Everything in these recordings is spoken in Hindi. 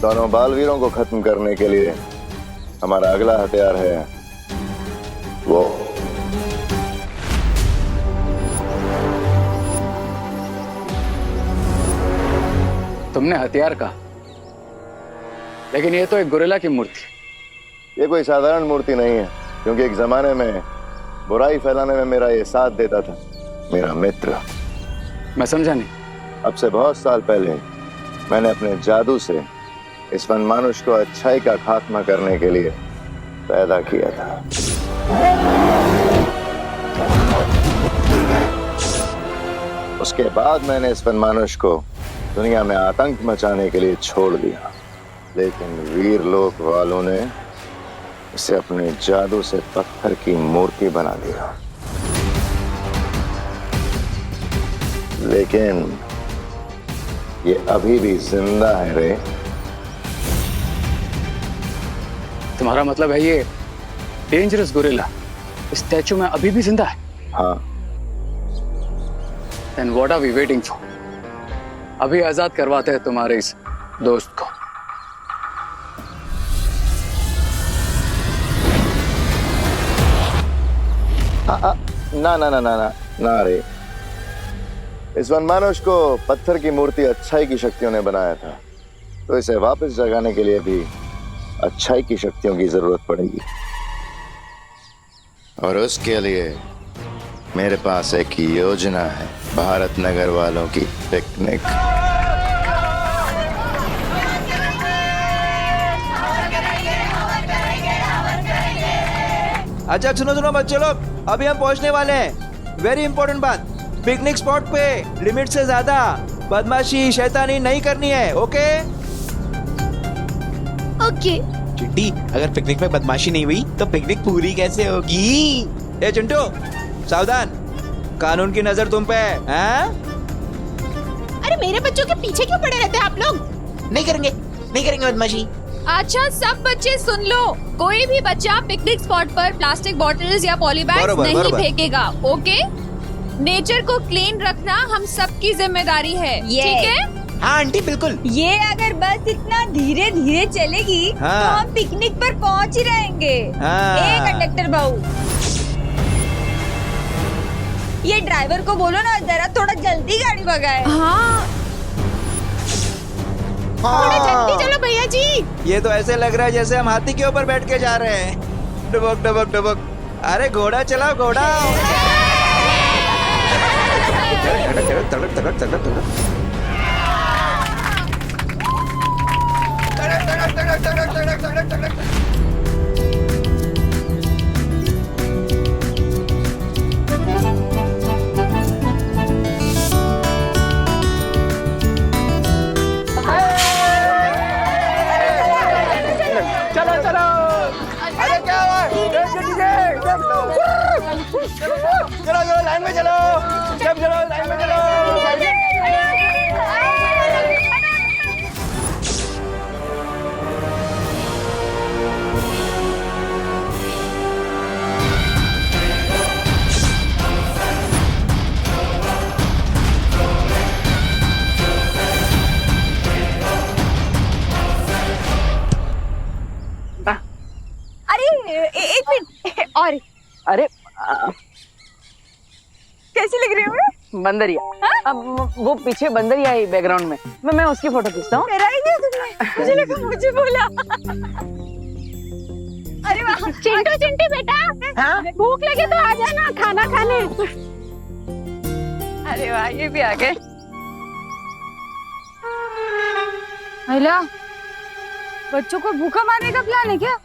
दोनों बालवीरों को खत्म करने के लिए हमारा अगला हथियार है वो। तुमने हथियार कहा, लेकिन ये तो एक गोरिल्ला की मूर्ति। ये कोई साधारण मूर्ति नहीं है, क्योंकि एक जमाने में बुराई फैलाने में मेरा ये साथ देता था मेरा मित्र। मैं समझा नहीं। अब से बहुत साल पहले मैंने अपने जादू से इस वनमानुष को अच्छाई का खात्मा करने के लिए पैदा किया था। उसके बाद मैंने इस वनमानुष को दुनिया में आतंक मचाने के लिए छोड़ दिया, लेकिन वीर लोक वालों ने इसे अपने जादू से पत्थर की मूर्ति बना दिया। लेकिन ये अभी भी जिंदा है रे। तुम्हारा मतलब है ये डेंजरस गोरिल्ला स्टैचू में अभी भी जिंदा है? हाँ। Then what are we waiting for? अभी आजाद करवाते हैं तुम्हारे इस दोस्त को। ना ना ना ना ना ना रे। इस वनमानुष को पत्थर की मूर्ति अच्छाई की शक्तियों ने बनाया था, तो इसे वापस जगाने के लिए भी अच्छाई की शक्तियों की जरूरत पड़ेगी। और उसके लिए मेरे पास एक योजना है, भारत नगर वालों की पिकनिक। अच्छा सुनो सुनो बच्चों लोग, अभी हम पहुंचने वाले हैं। वेरी इंपॉर्टेंट बात, पिकनिक स्पॉट पे लिमिट से ज्यादा बदमाशी शैतानी नहीं करनी है। Okay okay. चिंटी, अगर पिकनिक में बदमाशी नहीं हुई तो पिकनिक पूरी कैसे होगी? ए चिंटू, सावधान, कानून की नजर तुम पे है। अरे मेरे बच्चों के पीछे क्यों पड़े रहते हैं आप लोग? नहीं करेंगे बदमाशी। अच्छा सब बच्चे सुन लो, कोई भी बच्चा पिकनिक स्पॉट पर प्लास्टिक बॉटल्स या पॉली बैग्स नहीं फेंकेगा। ओके? नेचर को क्लीन रखना हम सबकी जिम्मेदारी है, ठीक है? हाँ आंटी बिल्कुल। ये अगर बस इतना धीरे धीरे चलेगी तो हम पिकनिक पर पहुंच ही रहेंगे। कंडक्टर बाबू, ये ड्राइवर को बोलो ना जरा थोड़ा जल्दी गाड़ी भगाए। हाँ थोड़ा जल्दी चलो भैया जी। ये तो ऐसे लग रहा है जैसे हम हाथी के ऊपर बैठ के जा रहे हैं। डबक डबक डबक। अरे घोड़ा चलाओ घोड़ा। तड़क तड़क तड़क तड़क तड़क। चलो चलो। अरे क्या हुआ? चलो लाइन में चलो। चलो लाइन में चलो। एक मिनट और। अरे कैसी लग रही हूँ मैं? बंदरिया। अब वो पीछे बंदरिया है बैकग्राउंड में, मैं उसकी फोटो खींचता हूँ। मेरा आइडिया तुमने, मुझे लगा मुझे बोला। अरे वाह। चिंटू चिंटी बेटा, भूख लगे तो आ जाना खाना खाने। अरे वाह, ये भी आ गए। हेलो, बच्चों को भूखा मारने का प्लान है क्या?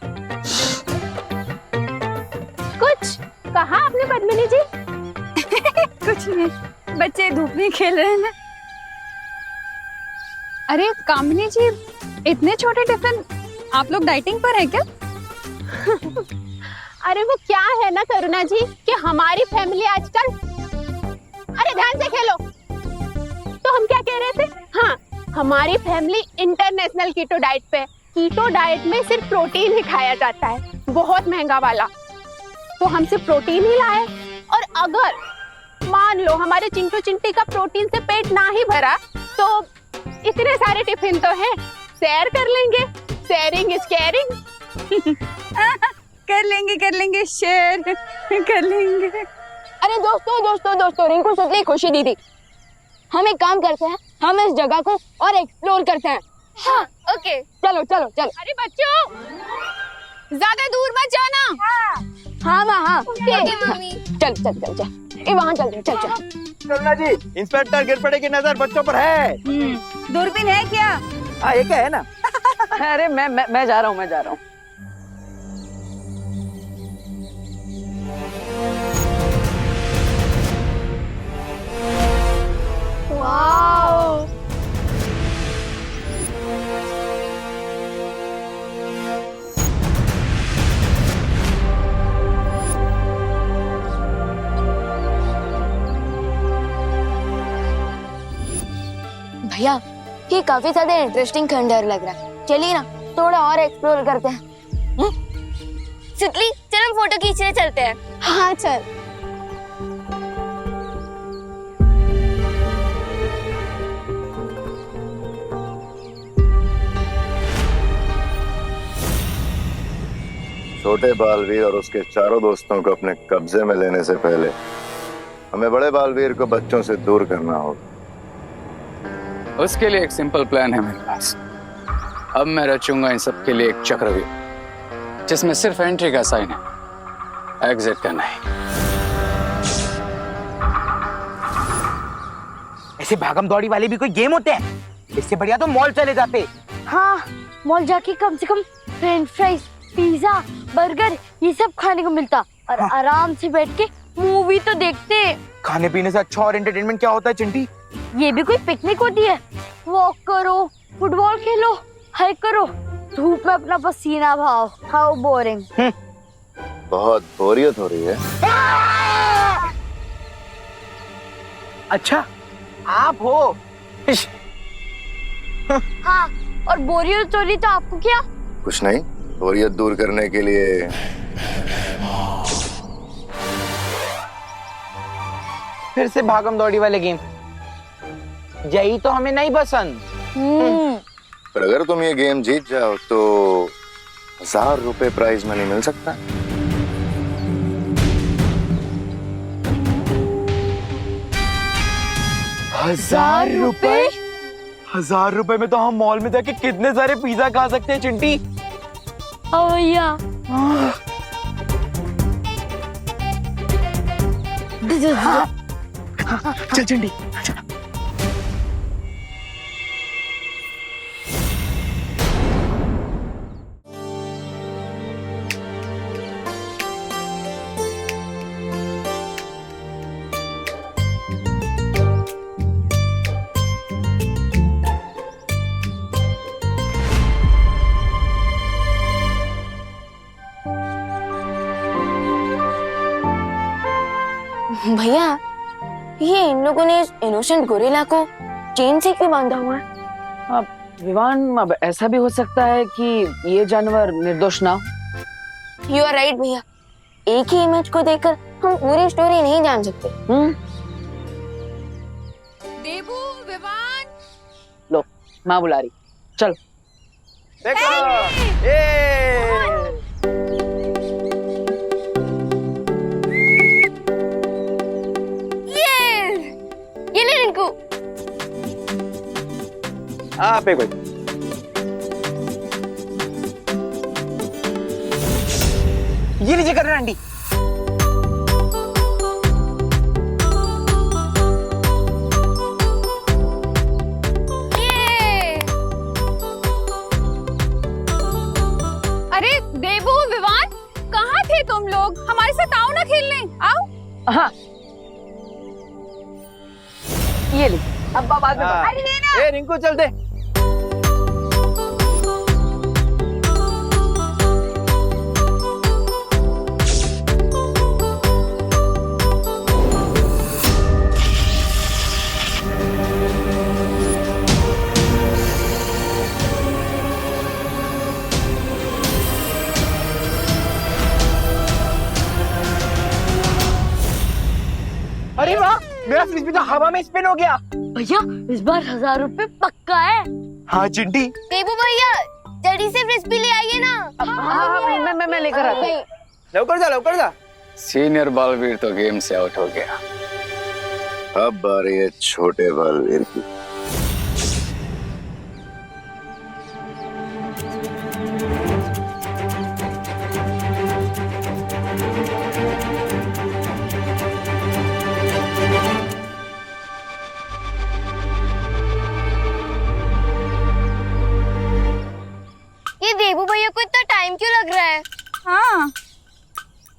कुछ कहा आपने पद्मिनी जी? कुछ नहीं, बच्चे धूप में खेल रहे हैं ना। अरे कामिनी जी, इतने छोटे टिफिन, आप लोग डाइटिंग पर है क्या? अरे वो क्या है ना करुणा जी कि हमारी फैमिली आजकल, अरे ध्यान से खेलो। तो हम क्या कह रहे थे? हाँ, हमारी फैमिली इंटरनेशनल कीटो डाइट पे। कीटो डाइट में सिर्फ प्रोटीन ही खाया जाता है, बहुत महंगा वाला। तो हम सिर्फ प्रोटीन ही लाए, और अगर मान लो हमारे चिंटू चिंटी का प्रोटीन से पेट ना ही भरा तो इतने सारे टिफिन तो हैं, शेयर कर लेंगे, शेयरिंग इज केयरिंग। कर लेंगे शेयर कर लेंगे। अरे दोस्तों रिंकू सुतली खुशी दीदी, हम एक काम करते हैं, हम इस जगह को और एक्सप्लोर करते हैं। हाँ, ओके। चलो चलो चलो। अरे बच्चों, ज्यादा दूर मत जाना। हाँ माँ हाँ। Okay mummy. चल चल चल चल, ये वहाँ चल चल चल। करुणा जी, इंस्पेक्टर गिरपड़े की नजर बच्चों पर है। दूरबीन है क्या? हाँ, एक है ना। अरे मैं जा रहा हूँ। वाओ, भैया ये काफी ज्यादा इंटरेस्टिंग खंडहर लग रहा है, चलिए ना थोड़ा और एक्सप्लोर करते हैं। सितली चल हम फोटो खींचने चलते हैं। हाँ चल। छोटे बालवीर और उसके चारों दोस्तों को अपने कब्जे में लेने से पहले हमें बड़े बालवीर को बच्चों से दूर करना होगा। उसके लिए एक सिंपल प्लान है मेरे पास। अब मैं रचूंगा इन सब के लिए एक चक्रव्यूह, जिसमें सिर्फ एंट्री का साइन है, एग्जिट का नहीं। ऐसे भागम दौड़ी वाले भी कोई गेम होते हैं? इससे बढ़िया तो मॉल चले जाते। हाँ, मॉल जाके कम से कम फ्रेंच फ्राइज, पिज्जा, बर्गर ये सब खाने को मिलता और आराम से बैठ के मूवी तो देखते। खाने पीने से अच्छा और एंटरटेनमेंट क्या होता है चिंटी? ये भी कोई पिकनिक होती है? वॉक करो, फुटबॉल खेलो, हाइक करो, धूप में अपना पसीना बहाओ। How boring. बहुत बोरियत हो रही है। अच्छा आप हो? हाँ, और बोरियत हो रही तो आपको क्या? कुछ नहीं, बोरियत दूर करने के लिए फिर से भागम दौड़ी वाले गेम, यही तो हमें नहीं पसंद। पर अगर तुम ये गेम जीत जाओ तो 1000 रुपए प्राइज मनी मिल सकता है। ₹1000? 1000 रुपए में तो हम मॉल में जाके कितने सारे पिज्जा खा सकते हैं चिंटी। भैया चल चिंटी। भैया ये इन लोगों ने इस इनोसेंट गोरिल्ला को चेन से क्यों बांधा हुआ है? अब विवान, अब ऐसा भी हो सकता है कि ये जानवर निर्दोष ना हो। यू आर राइट भैया, एक ही इमेज को देखकर हम पूरी स्टोरी नहीं जान सकते। देबू, विवान, लो माँ बुला रही, चल। देखो ये ले रिंकू। आप एक ये लीजिए कर आंटी। अरे देबू, विवान, कहाँ थे तुम लोग? हमारे साथ आओ ना खेलने, आओ। हाँ ये ली, अब बाद में। अरे देना। ए रिंकू चल दे। अरे वाह, मेरा फ्रिस्बी तो हवा में स्पिन हो गया। भैया इस बार 1000 रुपए पक्का है। हाँ चिंटी। देबू भैया जल्दी से फ्रिस्बी ले आइए ना। हाँ, मैं लेकर आता हूँ। लवकर जा। सीनियर बालवीर तो गेम से आउट हो गया। अब बारी है छोटे बालवीर की। ये देबू भैया को इतना टाइम क्यों लग रहा है? हाँ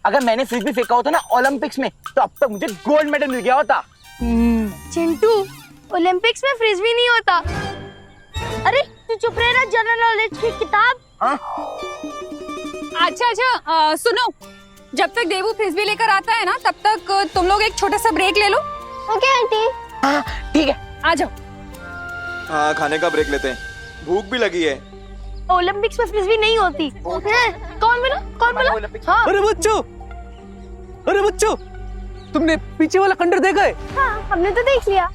अगर मैंने फ्रिस्बी फेंका होता ना ओलंपिक्स में तो अब तक मुझे गोल्ड मेडल मिल गया होता। चिंटू ओलंपिक्स में फ्रिस्बी नहीं होता। अरे तू चुप रह ना, जनरल नॉलेज की किताब। अच्छा सुनो, जब तक देवू फ्रिस्बी लेकर आता है ना तब तक तुम लोग एक छोटा सा ब्रेक ले लो। Okay aunty. हाँ ठीक है, आ जाओ। हाँ खाने का ब्रेक लेते हैं, भूख भी लगी है। ओलंपिक्स में फ्रिस्बी नहीं होती। कौन बोला? हाँ। अरे बच्चों तुमने पीछे वाला खंडर देखा है? हाँ हमने तो देख लिया।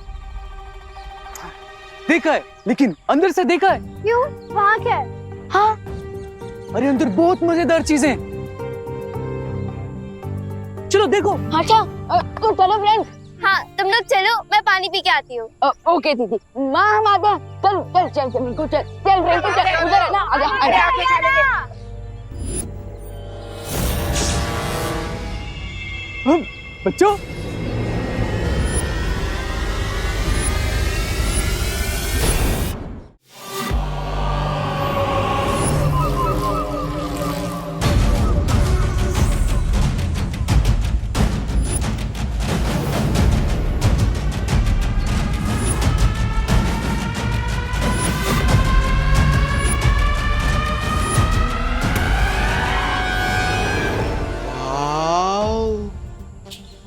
देखा है, लेकिन अंदर से देखा है? क्यों? वहाँ क्या है? हाँ अरे अंदर बहुत मजेदार चीजें हैं। चलो देखो। अच्छा तो चलो फ्रेंड्स। हाँ तुम लोग चलो, मैं पानी पी के आती हूँ। ओके दीदी, माँ हम आते हैं। चल फ्रेंको चल उधर है ना, आजा। बच्चों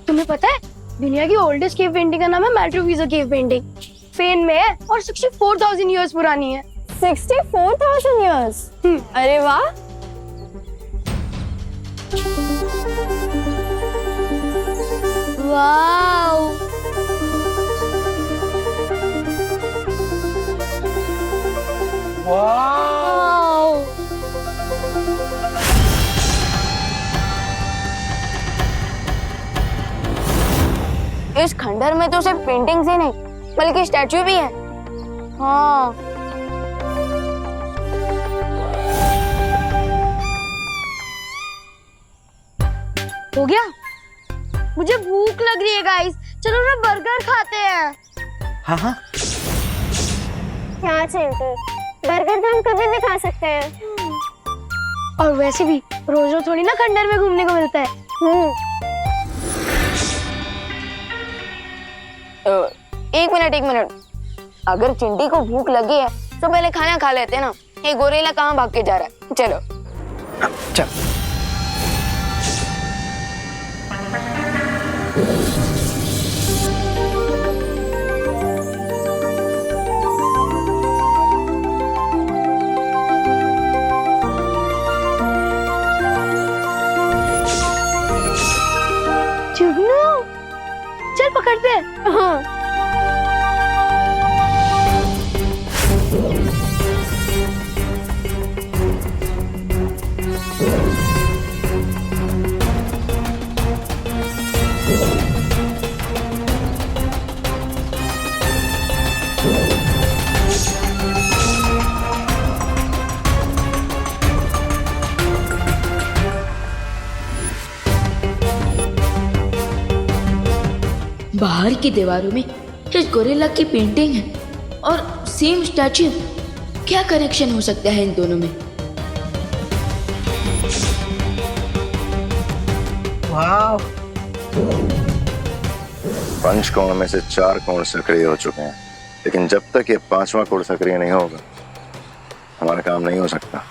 तुम्हें पता है दुनिया की ओल्डेस्ट केव पेंटिंग का नाम है मैट्रोवीजा केव पेंटिंग। स्पेन में है और 64,000 इयर्स पुरानी है। 64,000 इयर्स? अरे वाह। वाओ। वाओ। इस खंडर में तो सिर्फ पेंटिंग्स ही नहीं बल्कि स्टैचू भी है। हाँ हो गया। मुझे भूख लग रही है गाइस, चलो ना बर्गर खाते हैं। हाँ क्या चिंटू, बर्गर तो हम कभी भी खा सकते हैं। और वैसे भी रोज रोज थोड़ी ना खंडर में घूमने को मिलता है। एक मिनट, अगर चिंटी को भूख लगी है तो पहले खाना खा लेते हैं ना। ये गोरेला कहाँ भाग के जा रहा है? चलो चल। जुगनू चल पकड़ते हैं। हाँ। बाहर की दीवारों में इस गोरिल्ला की पेंटिंग है और सेम स्टैच्यू। क्या कनेक्शन हो सकता है इन दोनों में? वाह। पंच कोण में से 4 कोण सक्रिय हो चुके हैं, लेकिन जब तक ये 5वां कोण सक्रिय नहीं होगा हमारा काम नहीं हो सकता।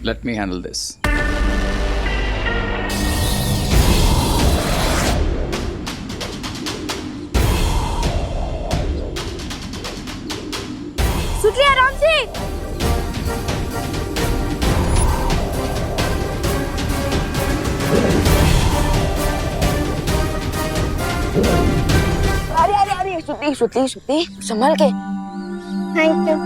Let me handle this. सुतली आराम से। श्रुति संभल के। Thank you.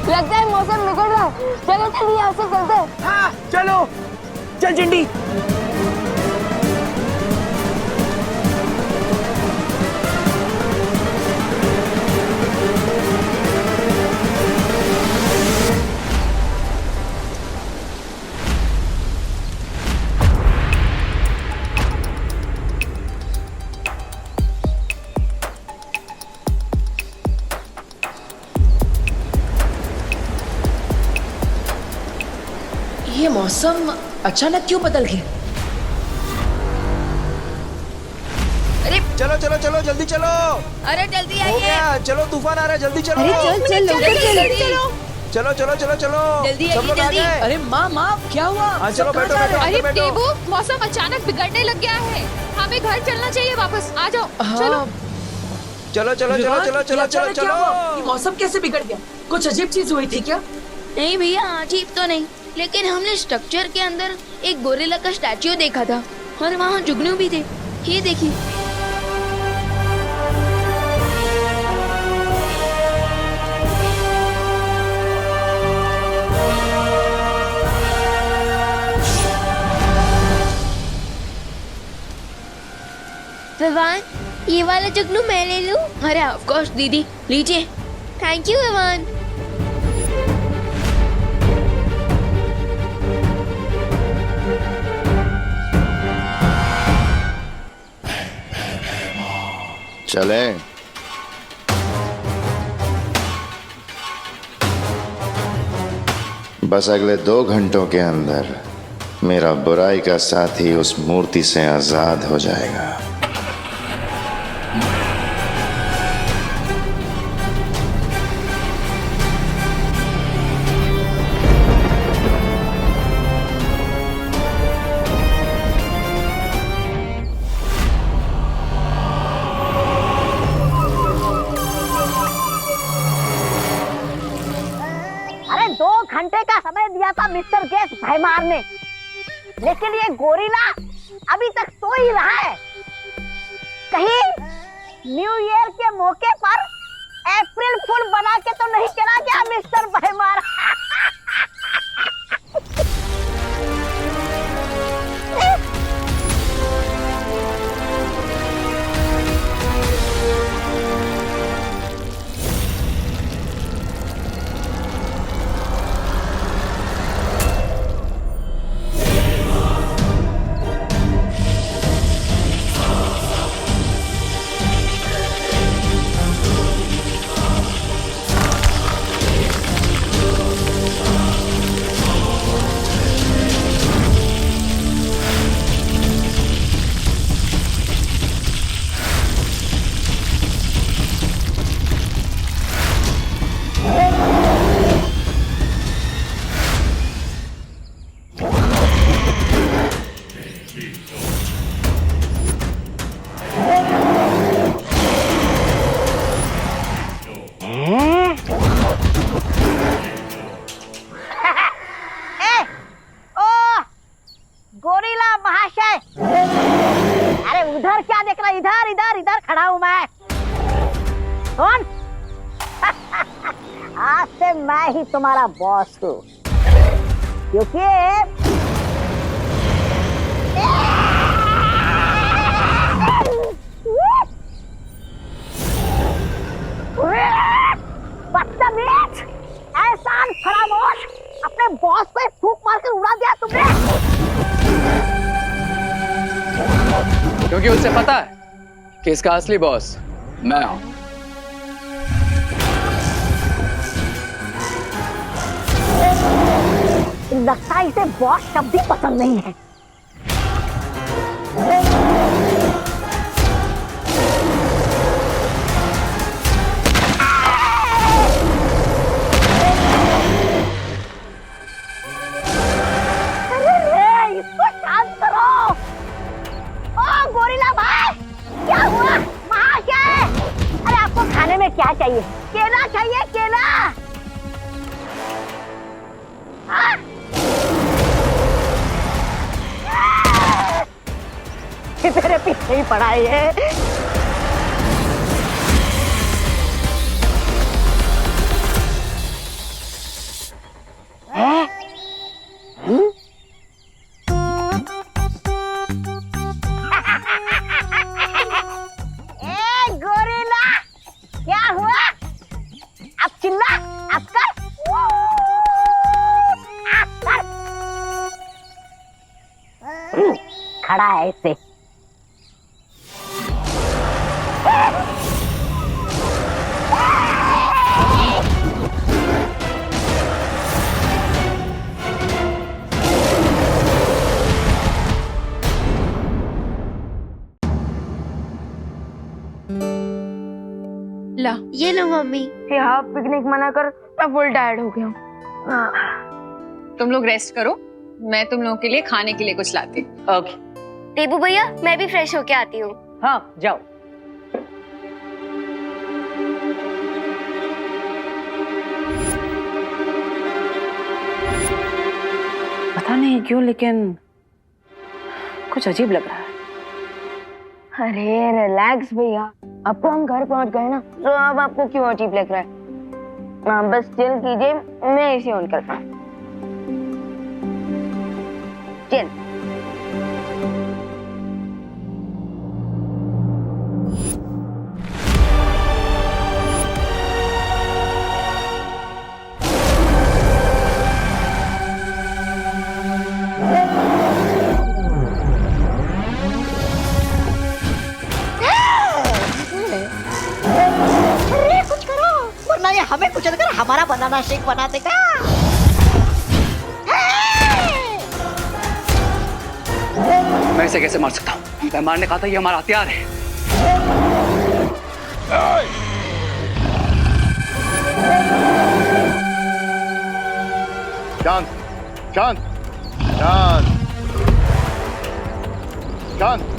लगता है मौसम बिगड़ रहा है। चलो चलिए यहाँ से चलते हैं। हाँ चलो, चल चिंटी। ये मौसम अचानक क्यों बदल गया? चलो चलो चलो जल्दी चलो। अरे जल्दी हो आइए। गया, चलो तूफान आ रहा है, जल्दी चलो। अरे चल चल लोकल चलो। चलो चलो चलो चलो। जल्दी सब लोग आ जल्दी। गए। अरे माँ क्या हुआ? हाँ चलो बैठो बैठो अरे अंदर बैठो। टेबू, मौसम अचानक बिगड़ने लग गया है। हमें घर चलना चाहिए वापस। आ जाओ चलो। चलो चलो चलो चलो चलो चलो चलो। मौसम कैसे बिगड़ गया? कुछ अजीब चीज हुई थी क्या? नहीं भैया, अजीब तो नहीं, लेकिन हमने स्ट्रक्चर के अंदर एक गोरिल्ला का स्टैच्यू देखा था और वहाँ जुगनू भी थे। ये देखिए। विवान, ये वाला जुगनू मैं ले लूं? अरे ऑफ कोर्स दीदी, लीजिए। Thank you Vivaan. चलें। बस अगले 2 घंटों के अंदर मेरा बुराई का साथी उस मूर्ति से आजाद हो जाएगा। अरे 2 घंटे का समय दिया था मिस्टर गेट्स भैमार ने, लेकिन ये गोरिल्ला अभी तक सो ही रहा है। कहीं न्यू ईयर के मौके पर अप्रैल फूल बना के तो नहीं चला गया मिस्टर भैमार? गोरिल्ला महाशय, अरे उधर क्या देख रहा? इधर इधर इधर खड़ा हूं मैं। कौन? आज से मैं ही तुम्हारा बॉस हूँ, क्योंकि बॉस पे फूंक मार कर उड़ा दिया तुमने? क्योंकि उसे पता है कि इसका असली बॉस मैं हूं। लगता है इसे बॉस शब्द ही पसंद नहीं है। अरे इसको शांत करो। ओ गोरिल्ला भाई, क्या हुआ? वहाँ क्या है? अरे आपको खाने में क्या चाहिए? केला चाहिए, केला। हाँ? तेरे पीछे ही पड़ा है ये। ए गोरिल्ला, क्या हुआ? अब चिल्ला, अब कर। खड़ा है इससे। ला, ये लो मम्मी। यहाँ पिकनिक मना कर, मैं फुल टायर्ड हो गया हूँ। तुम लोग रेस्ट करो, मैं तुम लोगों के लिए खाने के लिए कुछ लाती हूँ। ओके। टेबू भैया, मैं भी फ्रेश होके आती हूँ। हाँ जाओ। पता नहीं क्यों लेकिन कुछ अजीब लग रहा है। अरे रिलैक्स भैया, अब तो हम घर पहुंच गए ना, तो अब आपको क्यों अजीब लग रहा है? बस चिल कीजिए, मैं एसी ऑन करता हूँ। चिल। हमें कुछ कर हमारा बनाना शेक बना देगा। मैं इसे कैसे मार सकता हूँ? मैं मारने कहा था, ये हमारा हथियार है। शांत, शांत, शांत, शांत।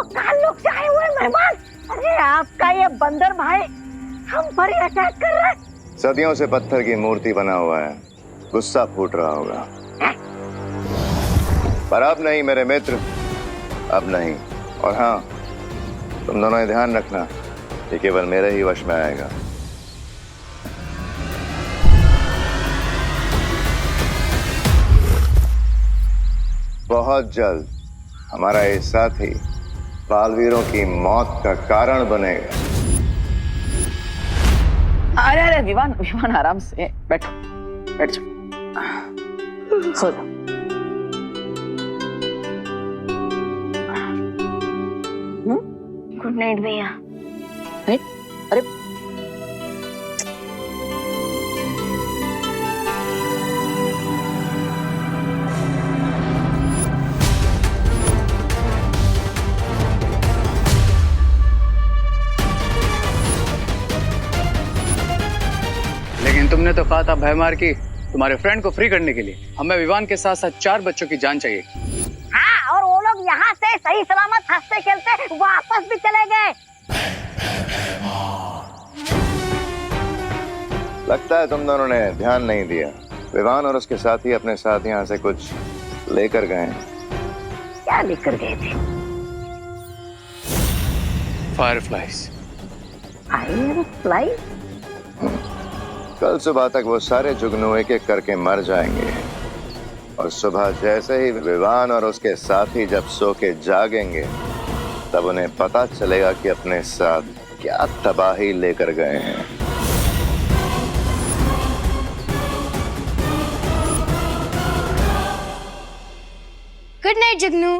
ताल्लुक से आए हुए मेहमान। अरे आपका ये बंदर भाई हम पर ही अटैक कर रहा है। सदियों से पत्थर की मूर्ति बना हुआ है, गुस्सा फूट रहा होगा। पर अब नहीं मेरे मित्र, अब नहीं। और हाँ, तुम दोनों ये ध्यान रखना, ये केवल मेरे ही वश में आएगा। बहुत जल्द हमारा ये साथी बालवीरों की मौत का कारण बनेगा। अरे अरे विवान, विवान आराम से बैठो, बैठ जाओ, सो जाओ। गुड नाइट भैया। अरे लेकिन तुमने तो कहा था भयमार की तुम्हारे फ्रेंड को फ्री करने के लिए हमें विवान के साथ साथ 4 बच्चों की जान चाहिए। हाँ, और वो लोग यहाँ से सही सलामत हंसते खेलते वापस भी चले गए। लगता है तुम दोनों ने ध्यान नहीं दिया। विवान और उसके साथी अपने साथ यहाँ से कुछ लेकर गए। क्या लेकर गए थे? फायरफ्लाइज। फायरफ्लाई? कल सुबह तक वो सारे जुगनू एक एक करके मर जाएंगे, और सुबह जैसे ही विवान और उसके साथी जब सो के जागेंगे तब उन्हें पता चलेगा कि अपने साथ क्या तबाही लेकर गए हैं। Good night Jugnu.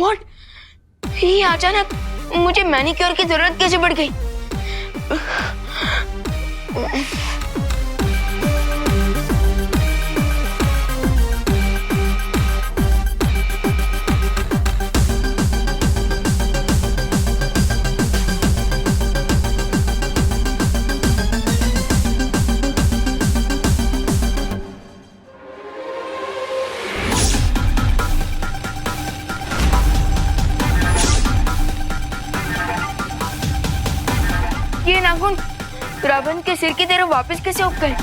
व्हाट? ये अचानक मुझे मैनिक्योर की जरूरत कैसे पड़ गई? ये नाखून रावण के सिर की तरह वापस कैसे उग गए?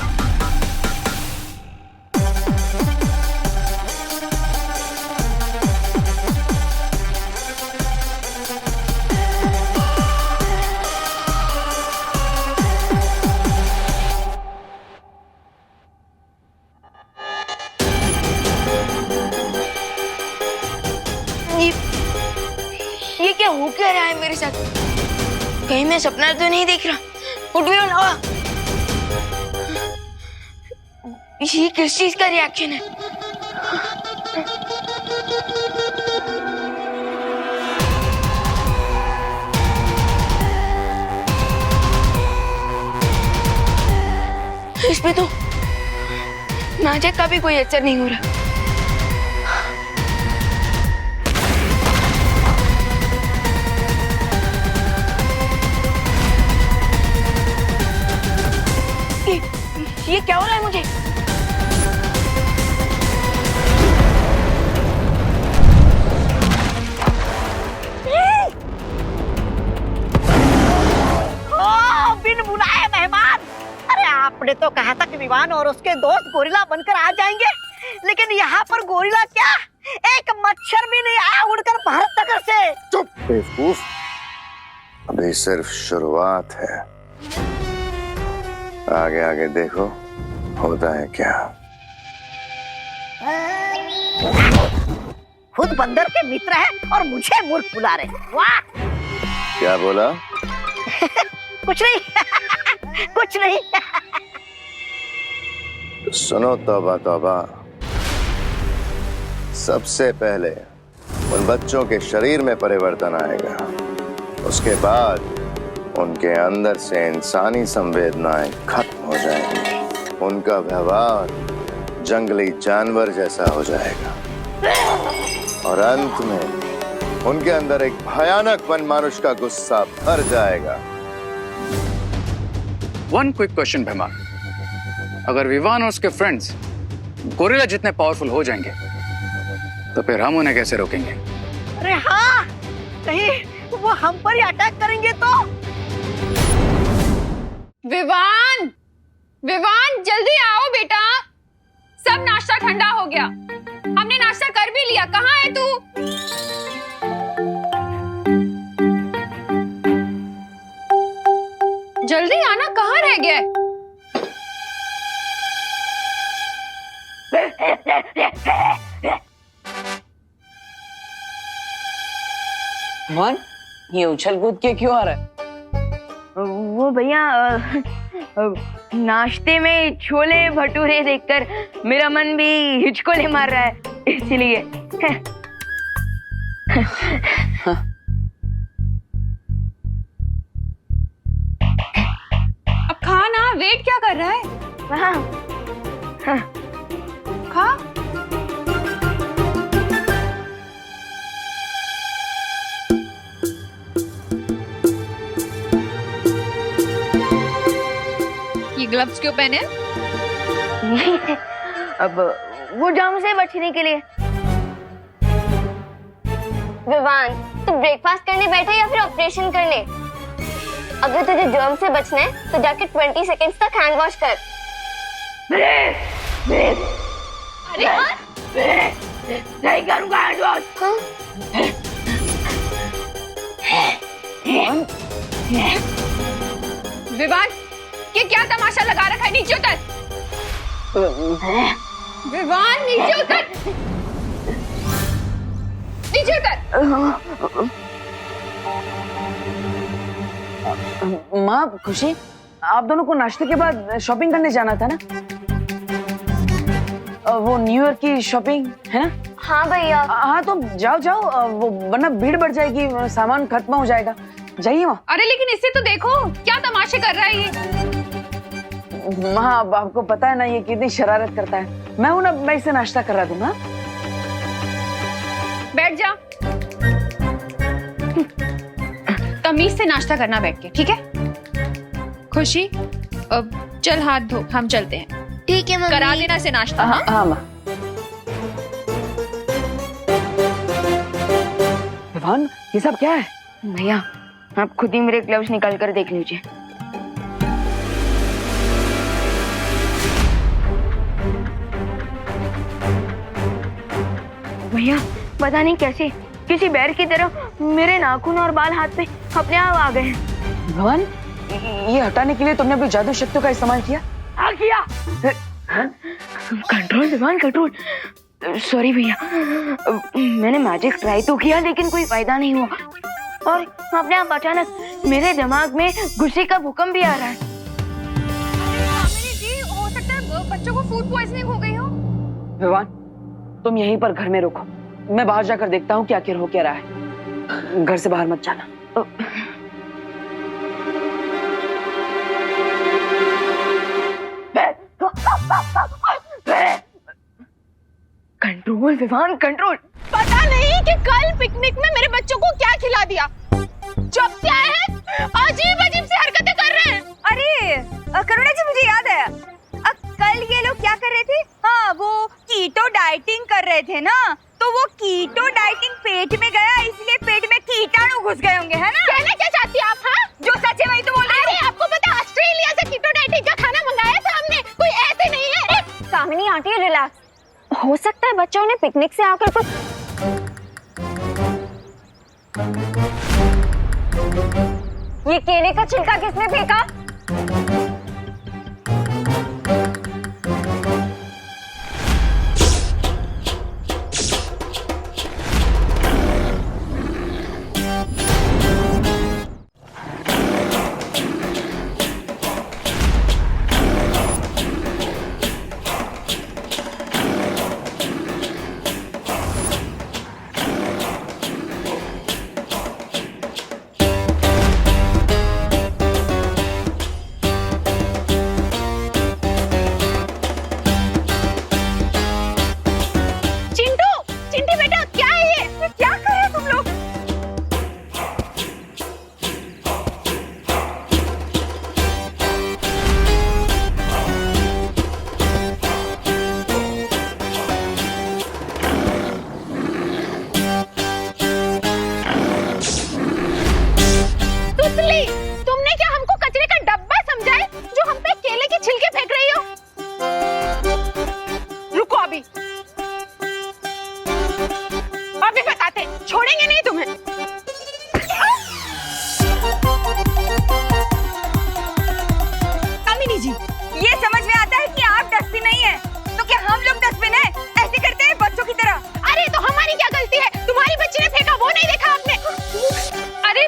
ये क्या हो क्या रहा है मेरे साथ? कहीं मैं सपना तो नहीं देख रहा? उठ भी ना। ये किस चीज का रिएक्शन है? इस पे तो नाजक का भी कोई असर नहीं हो रहा। ये क्या हो रहा है मुझे? बिन बुलाए मेहमान। अरे आपने तो कहा था कि विवान और उसके दोस्त गोरिल्ला बनकर आ जाएंगे, लेकिन यहाँ पर गोरिल्ला क्या, एक मच्छर भी नहीं आया उड़कर भारत नगर से। चुप बेवकूफ, अभी सिर्फ शुरुआत है, आगे आगे देखो होता है क्या। खुद बंदर के मित्र हैं और मुझे मूर्ख बुला रहे हैं। वाह! क्या बोला? कुछ नहीं कुछ नहीं। सुनो तौबा तौबा, सबसे पहले उन बच्चों के शरीर में परिवर्तन आएगा, उसके बाद उनके अंदर से इंसानी संवेदनाएं खत्म हो जाएंगी, उनका व्यवहार जंगली जानवर जैसा हो जाएगा और अंत में उनके अंदर एक भयानक वनमानुष का गुस्सा भर जाएगा। वन क्विक क्वेश्चन भीमा, अगर विवान और उसके फ्रेंड्स गोरिल्ला जितने पावरफुल हो जाएंगे तो फिर हम उन्हें कैसे रोकेंगे? अरे हाँ, कहीं वो हम पर ही अटैक करेंगे तो? विवान, विवान जल्दी आओ बेटा, सब नाश्ता ठंडा हो गया, हमने नाश्ता कर भी लिया, कहाँ है तू? जल्दी आना, कहाँ रह गया? वन, ये उछल कूद के क्यों आ रहा है? वो भैया नाश्ते में छोले भटूरे देखकर मेरा मन भी हिचकोले मार रहा है, इसलिए। अब खा ना, वेट क्या कर रहा है? खा। ये ग्लव्स क्यों पहने? अब वो जर्म से बचने के लिए। विवान, तू ब्रेकफास्ट करने बैठा या फिर ऑपरेशन करने? अगर तुझे जर्म से बचना है तो जाके 20 सेकंड्स तक हैंड वॉश कर। अरे नहीं करूंगा हैंड वॉश। विवान, ये क्या तमाशा लगा रखा है? नीचे उतर। विवान, नीचे उतर। नीचे उतर। माँ, खुशी, आप दोनों को नाश्ते के बाद शॉपिंग करने जाना था ना? वो न्यू ईयर की शॉपिंग है ना? हाँ भैया। हाँ तो जाओ जाओ, वो वरना भीड़ बढ़ जाएगी, सामान खत्म हो जाएगा। जाइए माँ। अरे लेकिन इसे तो देखो, क्या तमाशे कर रहा है ये। माँ, अब आपको पता है ना ये कितनी शरारत करता है। मैं हूं ना, मैं इसे नाश्ता करा दूंगा। बैठ जा। तमीज से नाश्ता करना बैठ के, ठीक है? खुशी, अब चल हाथ धो, हम चलते हैं। ठीक है मम्मी। करा देना से नाश्ता। हाँ हाँ माँ। विवान, ये सब क्या है? भैया, आप खुद ही मेरे ग्लव्स निकाल कर देख लीजिए। भैया, पता नहीं कैसे किसी बैर की तरह मेरे नाखून और बाल हाथ पे अपने आप आ गए। भवन, ये हटाने के लिए तुमने अपनी जादू शक्तियों का इस्तेमाल किया? हाँ किया। Control Vivaan, control. सॉरी भैया, मैंने मैजिक ट्राई तो किया लेकिन कोई फायदा नहीं हुआ, और अपने आप अचानक मेरे दिमाग में गुस्से का भूकंप भी आ रहा है। जी, हो सकता है बच्चों को फूड पॉइजनिंग हो गई हो। विवान, तुम यहीं पर घर में रुको, मैं बाहर जाकर देखता हूँ कि आखिर हो क्या रहा है। घर से बाहर मत जाना। Control Vivaan, control. पता नहीं कि कल पिकनिक में मेरे बच्चों को क्या खिला दिया। जब से आए हैं अजीब अजीब सी हरकतें कर रहे हैं। अरे करुणा जी, मुझे याद है, कल ये लोग क्या कर रहे थे? हाँ, वो कीटो डाइटिंग कर रहे थे ना, तो वो कीटो डाइटिंग पेट में गया, इसलिए पेट में कीटाणु घुस गए होंगे, है ना? कहना क्या चाहती हैं आप? हाँ, जो सच है वही तो बोल रही हूँ। अरे आपको पता है ऑस्ट्रेलिया से कीटो डाइटिंग का खाना मंगाया था हमने, कोई ऐसे नहीं है। कामिनी आंटी, रिलैक्स। हो सकता है बच्चों ने पिकनिक से आकर कुछ। ये केले का छिलका किसने फेंका? रानी जी, ये समझ में आता है कि आप डस्टबिन नहीं है, तो क्या हम लोग डस्टबिन है? ऐसे करते हैं बच्चों की तरह। अरे तो हमारी क्या गलती है? तुम्हारी बच्ची ने फेंका, वो नहीं देखा आपने? अरे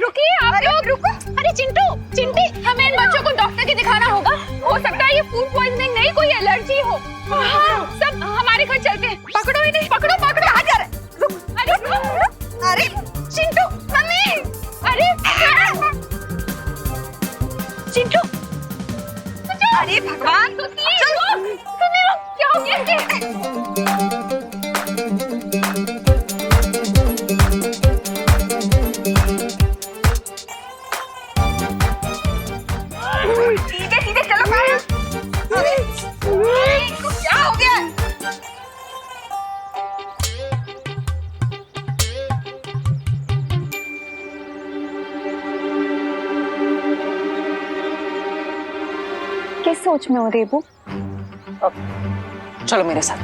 रुकिए आप लोग, रुको। अरे चिंटू, चिंटी, हमें इन बच्चों को डॉक्टर के दिखाना होगा। हो सकता है ये फूड पॉइजनिंग नहीं, कोई एलर्जी हो। सब हमारे घर चलते हैं। पकड़ो इन्हें, पकड़ो पकड़ो। अरे चिंटू, मम्मी, अरे चिंटू, अरे भगवान, क्या हो गया इसे? सीधे सीधे चलो। अरे इसको क्या हो गया? किस सोच में हो रेबू? चलो मेरे साथ।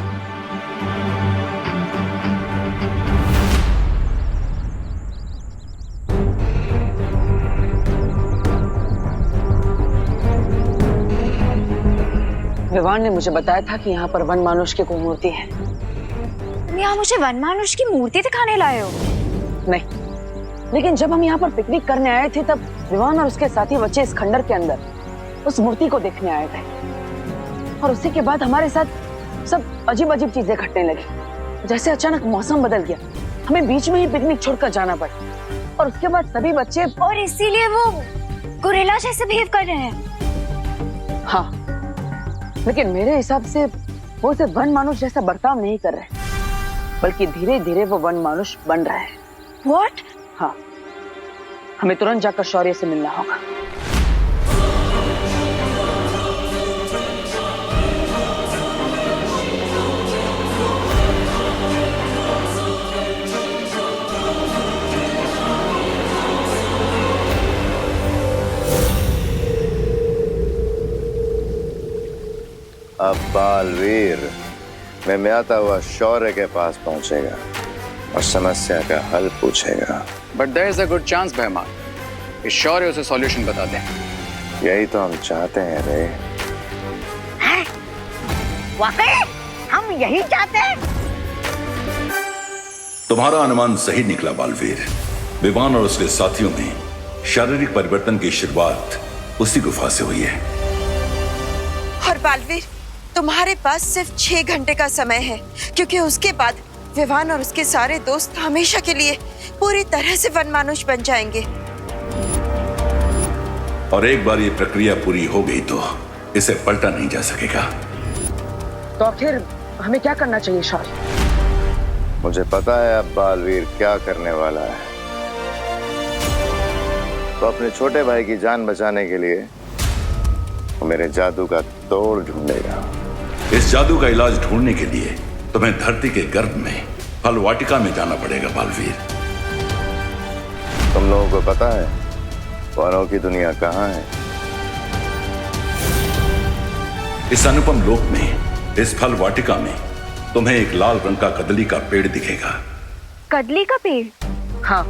विवान ने मुझे बताया था कि यहाँ पर वन मानुष की कोई मूर्ति है। तुम यहाँ मुझे वन मानुष की मूर्ति दिखाने लाए हो? नहीं, लेकिन जब हम यहाँ पर पिकनिक करने आए थे तब विवान और उसके साथी बच्चे इस खंडर के अंदर उस मूर्ति को देखने आए थे, और उसी के बाद हमारे साथ सब अजीब अजीब चीजें घटने लगी। जैसे अचानक मौसम बदल गया, हमें बीच में ही पिकनिक छोड़कर जाना पड़ा, और उसके बाद सभी बच्चे, और इसीलिए वो गोरिल्ला जैसे बिहेव कर रहे हैं। हाँ, लेकिन मेरे हिसाब से वो उसे वन मानुष जैसा बर्ताव नहीं कर रहे, बल्कि धीरे धीरे वो वन मानुष बन रहा है। What? हाँ, हमें तुरंत जाकर शौर्य से मिलना होगा। अब बालवीर में आता हुआ शौर्य के पास पहुंचेगा और समस्या का हल पूछेगा। But there is a good chance भैमा कि शौर्य उसे सॉल्यूशन बता दें। यही तो हम चाहते हैं रे। वाकई हम यही चाहते हैं। तुम्हारा अनुमान सही निकला बालवीर। विवान और उसके साथियों में शारीरिक परिवर्तन की शुरुआत उसी गुफा से हुई है। और बालवीर, तुम्हारे पास सिर्फ 6 घंटे का समय है, क्योंकि उसके बाद विवान और उसके सारे दोस्त हमेशा के लिए पूरी तरह से वनमानुष बन जाएंगे। और एक बार ये प्रक्रिया पूरी हो गई तो इसे पलटा नहीं जा सकेगा। तो फिर हमें क्या करना चाहिए शौर्य? मुझे पता है अब बालवीर क्या करने वाला है। तो अपने छोटे भाई की जान बचाने के लिए वो मेरे जादू का तोड़ ढूंढेगा। इस जादू का इलाज ढूंढने के लिए तुम्हें धरती के गर्भ में फल वाटिका में जाना पड़ेगा बालवीर। तुम लोगों को पता है वनों की दुनिया कहाँ है? इस अनुपम लोक में, इस फल वाटिका में तुम्हें एक लाल रंग का कदली का पेड़ दिखेगा। कदली का पेड़? हाँ,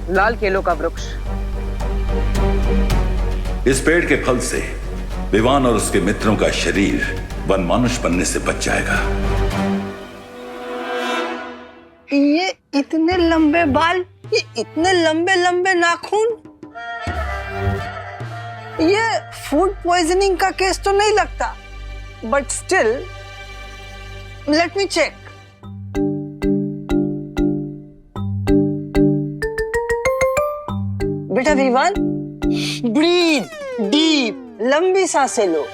लाल केलों का वृक्ष। इस पेड़ के फल से विवान और उसके मित्रों का शरीर वनमानुष बनने से बच जाएगा। ये इतने लंबे बाल, ये इतने लंबे लंबे नाखून, ये फूड पॉइजनिंग का केस तो नहीं लगता, but still let me check. बेटा विवान, ब्रीथ डीप, लंबी सांसें लो।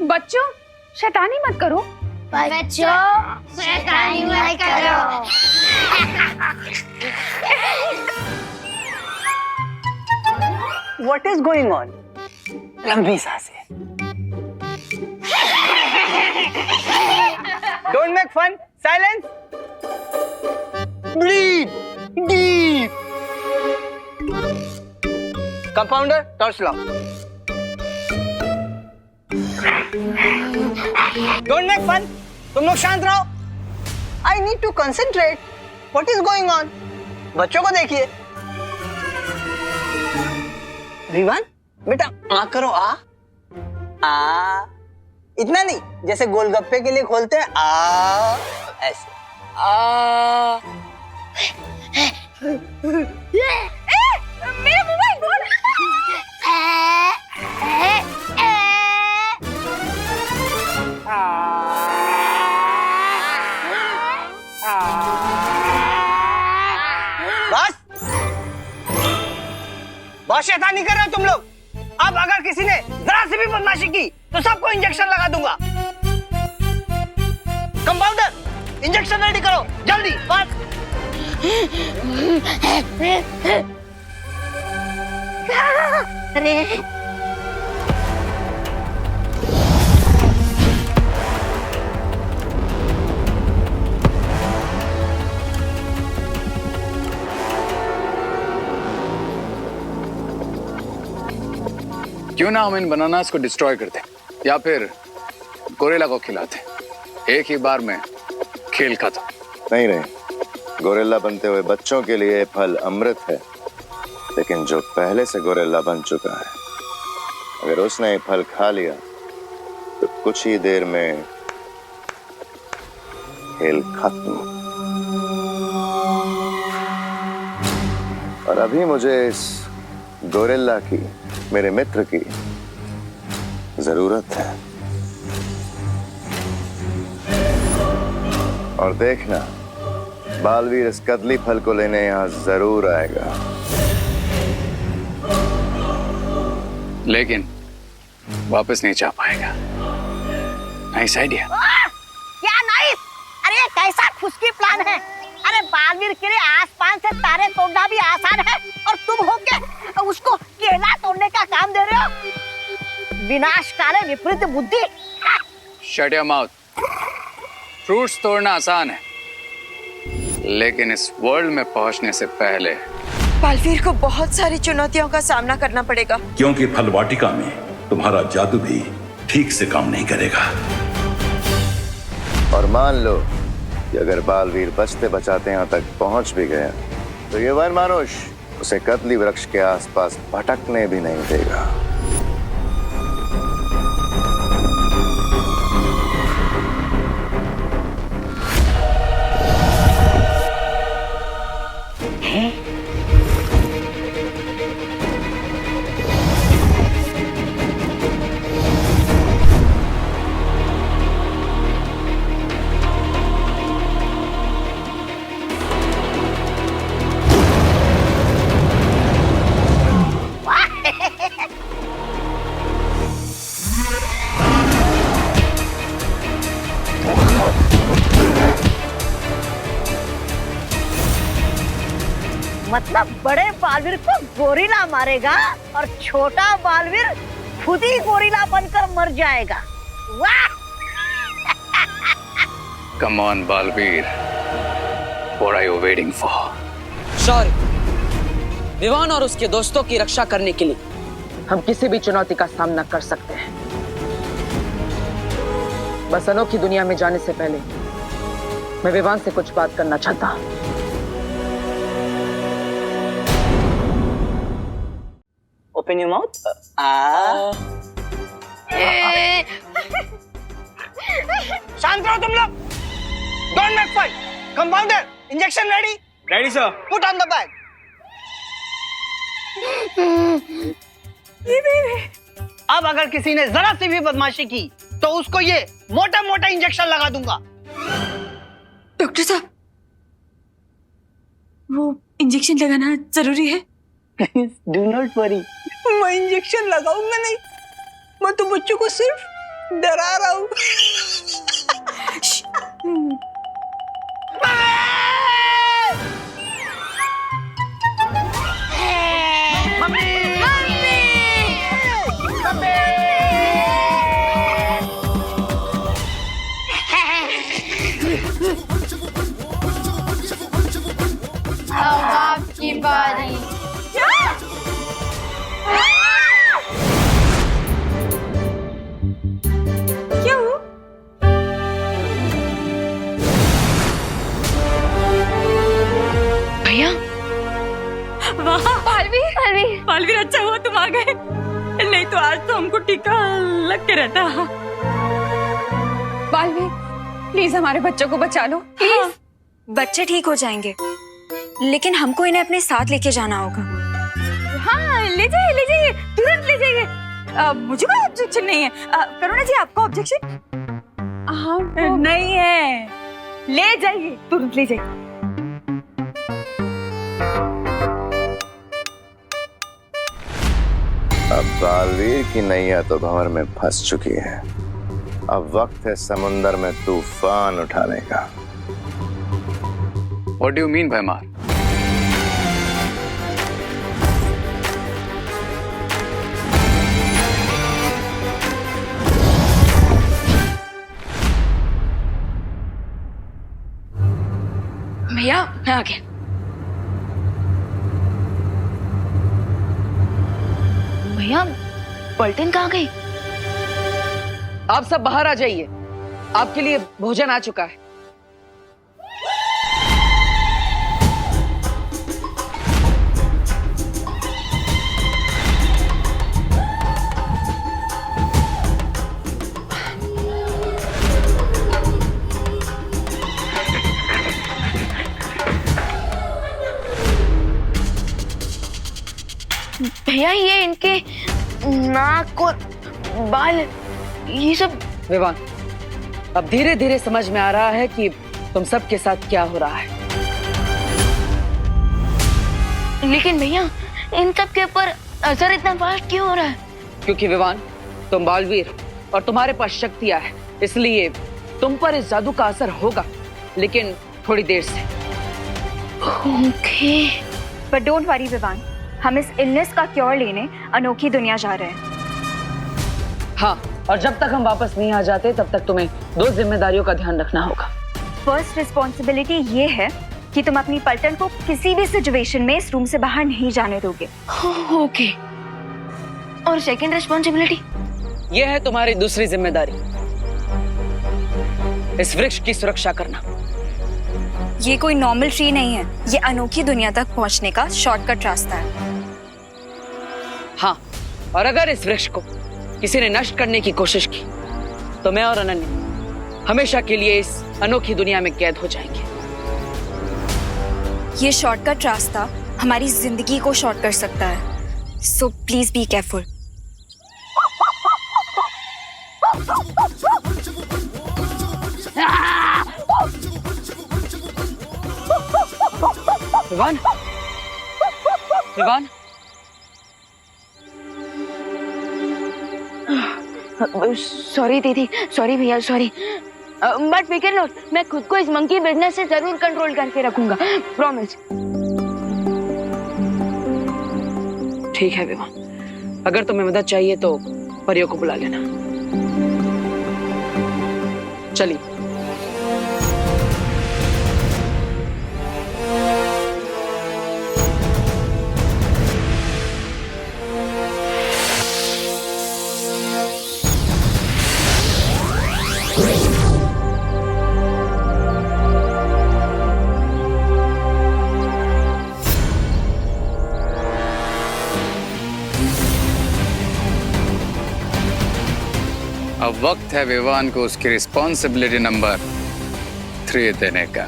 बच्चों, शैतानी मत करो। बच्चों, शैतानी मत करो। What is going on? लंबी सांसें। Don't make fun. Silence. Breathe deep. Compounder, torch law. Don't make fun. तुम लोग शांत रहो। I need to concentrate. What is going on? बच्चों को देखिए। विवान बेटा आ करो आ इतना नहीं, जैसे गोलगप्पे के लिए खोलते हैं आ ऐसे आ। मेरा मोबाइल बोल। बहुत शैतानी कर रहे हो तुम लोग। अब अगर किसी ने जरा सी भी बदमाशी की तो सबको इंजेक्शन लगा दूंगा। कंपाउंडर इंजेक्शन रेडी करो जल्दी। बस अरे क्यों ना हम इन बनानास को डिस्ट्रॉय करते या फिर गोरिल्ला को खिलाते। एक ही बार में खेल खत्म। नहीं नहीं, गोरिल्ला बनते हुए बच्चों के लिए फल अमृत है, लेकिन जो पहले से गोरिल्ला बन चुका है, अगर उसने ये फल खा लिया तो कुछ ही देर में खेल खत्म। और अभी मुझे इस गोरिल्ला की, मेरे मित्र की जरूरत है। और देखना, बालवीर इस कदली फल को लेने यहां जरूर आएगा। लेकिन वापस नहीं जा पाएगा। Nice idea. क्या नाइस? अरे ये कैसा खुशकी प्लान है। अरे बालवीर के लिए आसमान से तारे तोड़ना भी आसान है और तुम होके उसको केला तोड़ने का काम दे रहे हो। विनाशकारी विपरीत बुद्धि। Shut your mouth. फ्रूट्स तोड़ना आसान है, लेकिन इस वर्ल्ड में पहुंचने से पहले बालवीर को बहुत सारी चुनौतियों का सामना करना पड़ेगा, क्योंकि फल वाटिका में तुम्हारा जादू भी ठीक से काम नहीं करेगा। और मान लो कि अगर बालवीर बचते बचाते यहां तक पहुंच भी गया तो ये वन मानुष उसे कदली वृक्ष के आसपास भटकने भी नहीं देगा। मतलब बड़े बालवीर को गोरिल्ला मारेगा और छोटा बालवीर खुद ही गोरिल्ला बनकर मर जाएगा। वाह! Come on Baalveer, what are you waiting for? Sorry, Vivaan और उसके दोस्तों की रक्षा करने के लिए हम किसी भी चुनौती का सामना कर सकते हैं। बस अनोखी दुनिया में जाने से पहले मैं विवान से कुछ बात करना चाहता हूं। Open your mouth. शांत रहो तुम लोग। Don't make fight. Compounder, injection ready? Ready, sir. Put on the bag. अब अगर किसी ने जरा सी भी बदमाशी की तो उसको ये मोटा मोटा इंजेक्शन लगा दूंगा। डॉक्टर साहब, वो इंजेक्शन लगाना जरूरी है? Do not worry. मैं इंजेक्शन लगाऊंगा नहीं, मैं तो बच्चों को सिर्फ डरा रहा हूँ। अब आपकी बारी। क्यों? बालवीर अच्छा हुआ तुम आ गए, नहीं तो आज तो हमको टीका लग के रहता। बालवीर प्लीज हमारे बच्चों को बचा लो प्लीज। हाँ, बच्चे ठीक हो जाएंगे, लेकिन हमको इन्हें अपने साथ लेके जाना होगा। हाँ ले जाइए तुरंत ले जाइए। मुझे कोई ऑब्जेक्शन नहीं है। करुणा जी आपको ऑब्जेक्शन? हाँ नहीं है, ले जाइए तुरंत ले जाइए। अब बालवीर की नैया तो भंवर में फंस चुकी है। अब वक्त है समुंदर में तूफान उठाने का। What do you mean, भैमार? भैया मैं आ गया। भैया पलटन कहाँ गई? आप सब बाहर आ जाइए, आपके लिए भोजन आ चुका है। भैया ये इनके नाक और बाल ये सब। विवान, अब धीरे धीरे समझ में आ रहा है कि तुम सबके साथ क्या हो रहा है। लेकिन भैया इन सब के ऊपर असर इतना फास्ट क्यों हो रहा है? क्योंकि विवान तुम बालवीर और तुम्हारे पास शक्तियां है, इसलिए तुम पर इस जादू का असर होगा, लेकिन थोड़ी देर से। Okay. But don't worry Vivaan, हम इस इलनेस का क्योर लेने अनोखी दुनिया जा रहे हैं। हाँ, और जब तक हम वापस नहीं आ जाते तब तक तुम्हें 2 जिम्मेदारियों का ध्यान रखना होगा। फर्स्ट रिस्पॉन्सिबिलिटी ये है कि तुम अपनी पलटन को किसी भी सिचुएशन में इस रूम से बाहर नहीं जाने दोगे। ओके। और सेकंड रिस्पॉन्सिबिलिटी? ये है तुम्हारी दूसरी जिम्मेदारी, इस वृक्ष की सुरक्षा करना। ये कोई नॉर्मल ट्री नहीं है, ये अनोखी दुनिया तक पहुंचने का शॉर्टकट रास्ता है। हाँ, और अगर इस वृक्ष को किसी ने नष्ट करने की कोशिश की तो मैं और अनन्या हमेशा के लिए इस अनोखी दुनिया में कैद हो जाएंगे। ये शॉर्टकट रास्ता हमारी जिंदगी को शॉर्ट कर सकता है, so please be careful. Vivaan, Vivaan, sorry दीदी, सॉरी भैया, सॉरी। बट फिकर नॉट, मैं खुद को इस मंकी बिजनेस से जरूर कंट्रोल करके रखूंगा, प्रॉमिस। ठीक है विवान, अगर तुम्हें मदद चाहिए तो परियों को बुला लेना। चलिए। अब वक्त है विवान को उसकी रिस्पॉन्सिबिलिटी नंबर 3 देने का।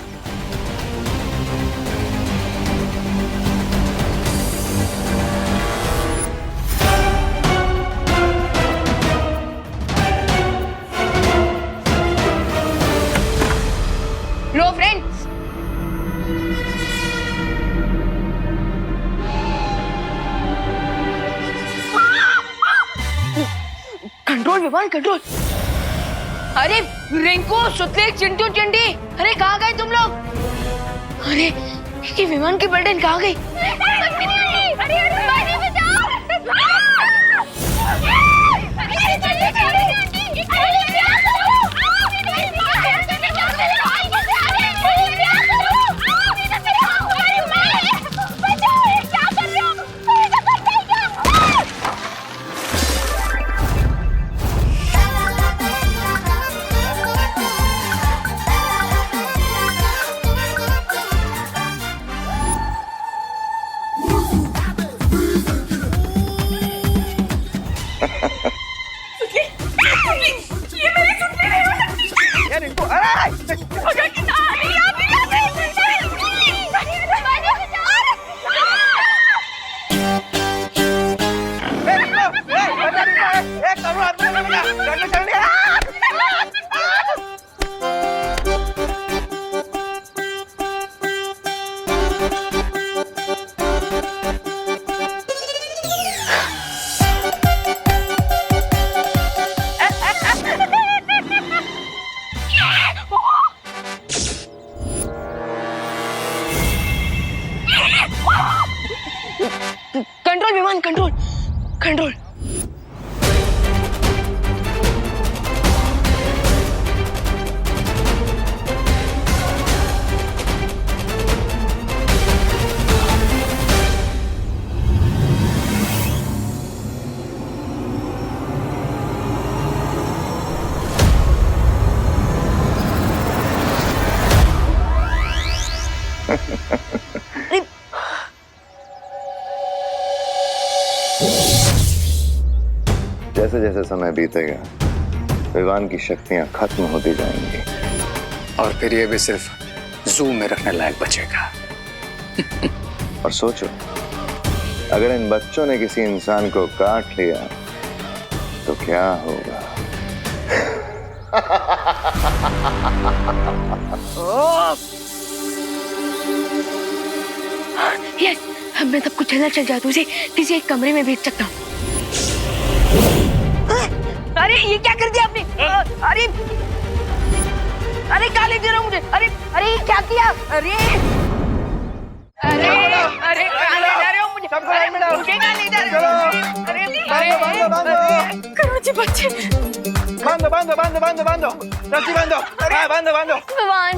लो फ्रेंड्स, कंट्रोल विवान, कंट्रोल। अरे रिंकू, सुतले, चिंटू, चिंटी, अरे कहाँ गए तुम लोग? अरे ये विमान की पलटन कहाँ गई? विमान कंट्रोल कंट्रोल। जैसे जैसे समय बीतेगा विमान की शक्तियां खत्म होती जाएंगी और फिर ये भी सिर्फ जू में रखने लायक बचेगा। और सोचो, अगर इन बच्चों ने किसी इंसान को काट लिया तो क्या होगा? यस, अब मैं सबको चलना चल जादू से किसी एक कमरे में भेज सकता हूँ। अरे ये क्या कर दिया आपने? अरे अरे कहाँ ले जा रहा हूँ मुझे? अरे अरे क्या किया? अरे अरे अरे कहाँ ले जा रहे हो मुझे? सबको लाइन में डालो। मुझे कहाँ ले जा रहे हो? अरे बांधो। करुणा जी बच्चे बांधो रस्सी बांधो। हाँ, बांधो। भगवान,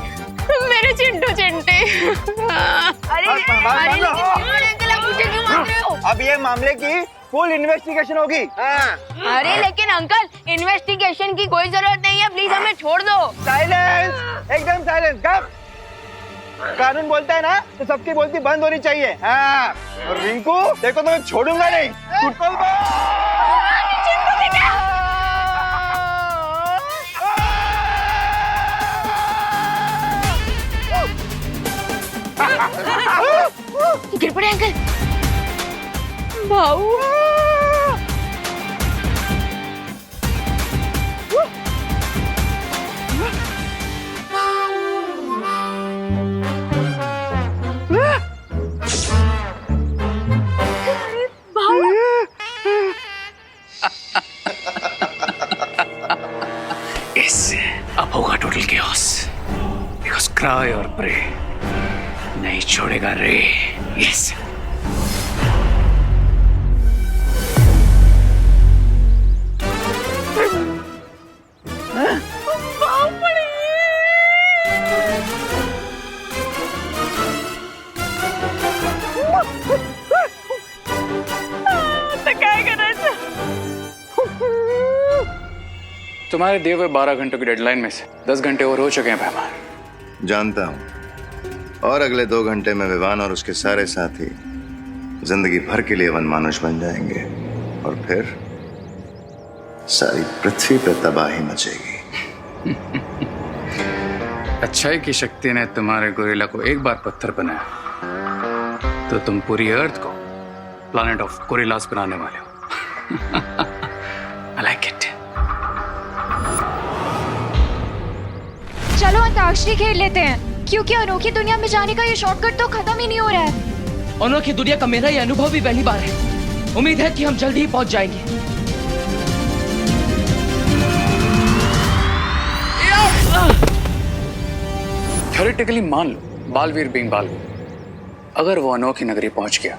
मेरे चिंटू चिंटे। अरे अरे अंकल आप मुझे क्यों मार रहे हो? अब ये मामले की फुल इन्वेस्टिगेशन होगी। अरे लेकिन अंकल इन्वेस्टिगेशन की कोई जरूरत नहीं है, प्लीज हमें छोड़ दो। साइलेंस, एकदम साइलेंस। गप। कानून बोलता है ना तो सबकी बोलती बंद होनी चाहिए। हाँ, और रिंकू देखो तो मैं छोड़ूंगा नहीं। गिर पड़े अंकल। भाऊ, इससे अब होगा टोटल केओस, बिकॉज़ क्राई और प्रे नहीं छोड़ेगा रे। यस। तुम्हारे दिए हुए 12 घंटों की डेडलाइन में से 10 घंटे और हो चुके हैं मेहमान। जानता हूं, और अगले 2 घंटे में विवान और उसके सारे साथी जिंदगी भर के लिए वनमानुष बन जाएंगे और फिर सारी पृथ्वी पर तबाही मचेगी। अच्छाई की शक्ति ने तुम्हारे गोरिल्ला को एक बार पत्थर बनाया तो तुम पूरी अर्थ को प्लैनेट ऑफ गोरिल्लास बनाने वाले हो। I like it. चलो अंताक्षरी खेल लेते हैं, क्योंकि अनोखी दुनिया में जाने का ये शॉर्टकट तो खत्म ही नहीं हो रहा है। अनोखी दुनिया का मेरा ये अनुभव भी पहली बार है। उम्मीद है कि हम जल्द ही पहुंच जाएंगे। थ्योरेटिकली मान लो बालवीर बीइंग बालवीर, अगर वो अनोखी नगरी पहुंच गया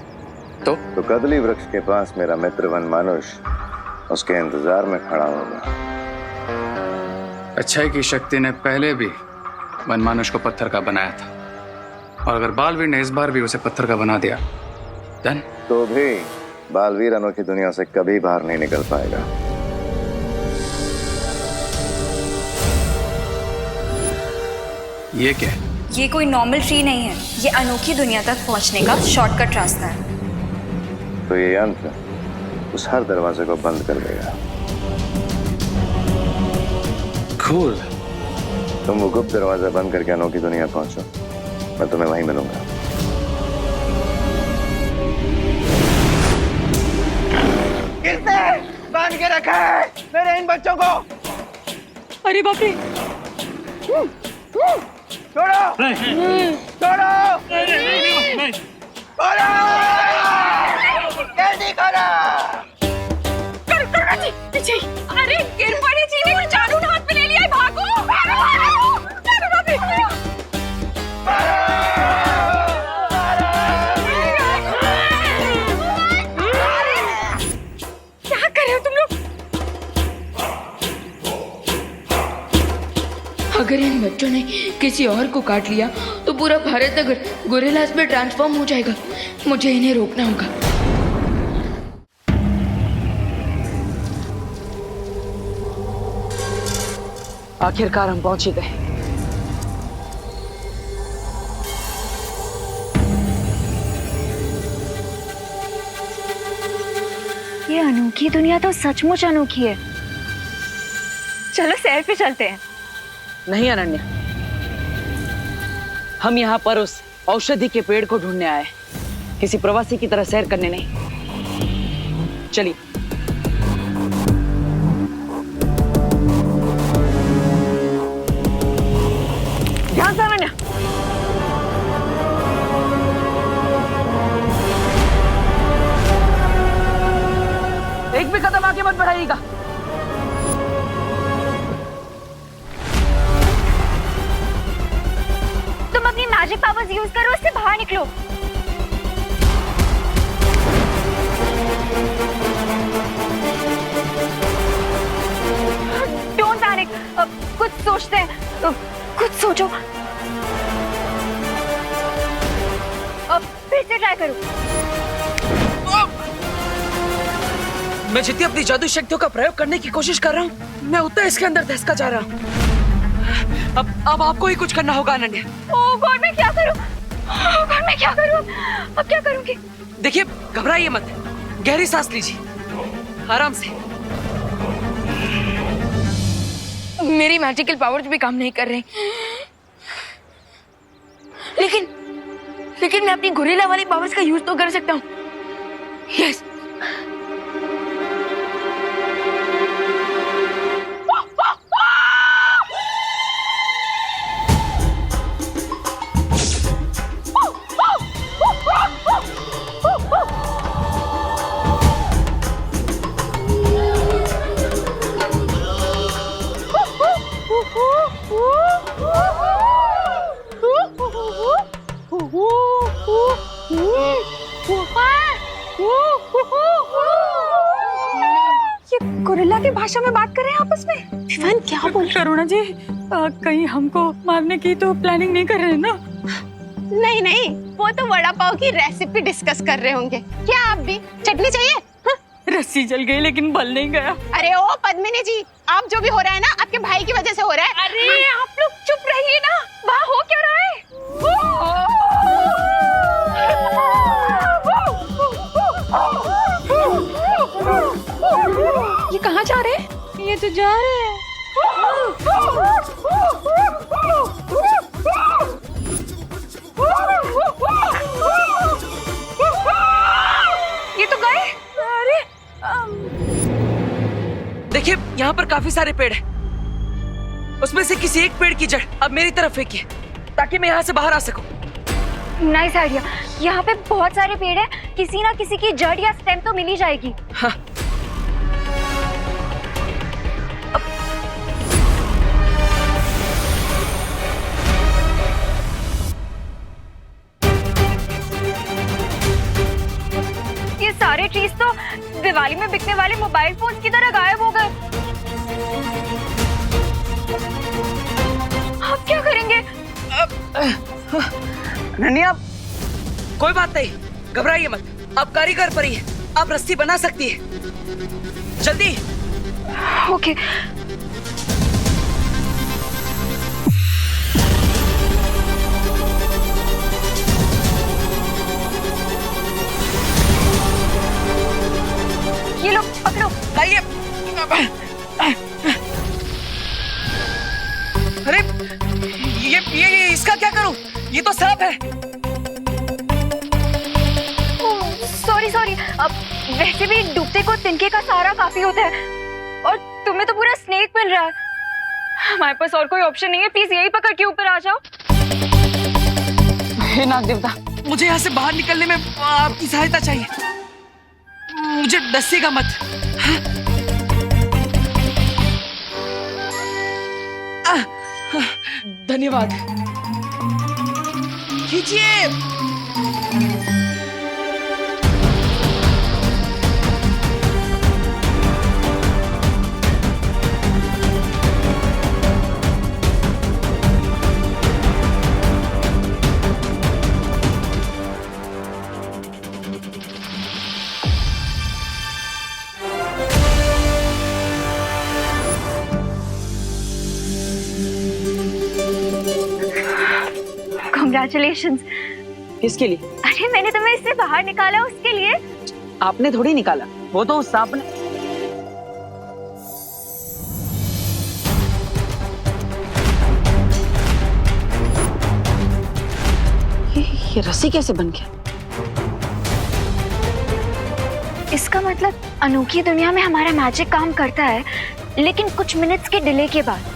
तो कदली वृक्ष के पास मेरा मित्र वनमानुष उसके इंतजार में खड़ा होगा। अच्छाई की शक्ति ने पहले भी वनमानुष को पत्थर का बनाया था, और अगर बालवीर ने इस बार भी उसे पत्थर का बना दिया देन तो भी बालवीर अनोखी दुनिया से कभी बाहर नहीं निकल पाएगा। ये क्या है? ये कोई नॉर्मल ट्री नहीं है, ये अनोखी दुनिया तक पहुंचने का शॉर्टकट रास्ता है। तो ये यंत्र उस हर दरवाजे को बंद कर देगा। Cool. तुम वो गुप्त दरवाजा बंद करके अनोखी दुनिया पहुंचो, मैं तुम्हें वहीं मिलूंगा। किसने बांध के रखा है मेरे इन बच्चों को? अरे बाप रे! छोड़ो! छोड़ो! छोड़ो! जल्दी करो! करुणा जी, पीछे! अरे गिर पड़े जी ने जादू हाथ में ले लिया है, भागो! अगर इन बच्चों ने किसी और को काट लिया तो पूरा भारत अगर गोरिल्लास में ट्रांसफॉर्म हो जाएगा। मुझे इन्हें रोकना होगा। आखिरकार हम पहुंच ही गए। ये अनोखी दुनिया तो सचमुच अनोखी है। चलो सैर पे चलते हैं। नहीं अनन्या, हम यहाँ पर उस औषधि के पेड़ को ढूंढने आए, किसी प्रवासी की तरह सैर करने नहीं। चलिए। ध्यान से अनन्या। एक भी कदम आगे मत बढ़ाइएगा। तुम अपनी मैजिक पावर्स यूज करो, उससे बाहर निकलो। डोंट पैनिक, कुछ सोचते हैं, कुछ सोचो। फिर से ट्राई करो। मैं जितनी अपनी जादू शक्तियों का प्रयोग करने की कोशिश कर रहा हूँ, मैं उतना इसके अंदर धंसता जा रहा हूँ। अब आपको ही कुछ करना होगा अनन्या। ओह गॉड, मैं क्या करूं? ओह गॉड, मैं क्या करूं? अब क्या करूंगी? देखिए, घबराइए मत, गहरी सांस लीजिए, आराम से। मेरी मैजिकल पावर्स भी काम नहीं कर रही। लेकिन मैं अपनी गोरिल्ला वाली पावर्स का यूज तो कर सकता हूँ। यस। ये गोरिल्ला की भाषा में बात कर रहे हैं आपस में। विवान क्या बोल? करुणा जी, कहीं हमको मारने की तो प्लानिंग नहीं कर रहे हैं ना? नहीं नहीं, वो तो वड़ा पाव की रेसिपी डिस्कस कर रहे होंगे। क्या आप भी चटनी चाहिए? हाँ? रस्सी जल गई लेकिन बल नहीं गया। अरे ओ पद्मिनी जी, आप जो भी हो रहा है ना, आपके भाई की वजह से हो रहा है। अरे आप लोग चुप रहिए ना, वहाँ हो क्या रहा है? ये कहाँ जा रहे हैं? ये तो जा रहे हैं। ये तो गए। अरे देखिए, यहाँ पर काफी सारे पेड़ हैं। उसमें से किसी एक पेड़ की जड़ अब मेरी तरफ फेंकिए, ताकि मैं यहाँ से बाहर आ सकूं। Nice idea. यहाँ पे बहुत सारे पेड़ हैं, किसी ना किसी की जड़ या स्टेम तो मिल ही जाएगी। हाँ। ये सारे ट्रीज तो दिवाली में बिकने वाले मोबाइल फोन्स की तरह गायब हो गए। अब क्या करेंगे? अनन्या, कोई बात नहीं, घबराइए मत। आप कारीगर परी हैं, आप रस्सी बना सकती है। जल्दी। ओके। ये लो, पकड़ो। लाइए। अरे ये इसका क्या करूं? ये तो सांप है। सॉरी। अब वैसे भी डूबते को तिनके का सहारा काफी होता है, और तुम्हें तो पूरा स्नेक मिल रहा है। हमारे पास और कोई ऑप्शन नहीं है, प्लीज यही पकड़ के ऊपर आ जाओ। हे नाग देवता, मुझे यहाँ से बाहर निकलने में आपकी सहायता चाहिए। मुझे डसेगा मत। धन्यवाद। खींचिए। कॉन्ग्रेचुलेशन। किसके लिए? अरे मैंने तुम्हें इससे बाहर निकाला उसके लिए। आपने थोड़ी निकाला, वो तो उस सांप ने। ये रस्सी कैसे बन गया? इसका मतलब अनोखी दुनिया में हमारा मैजिक काम करता है, लेकिन कुछ मिनट्स के डिले के बाद।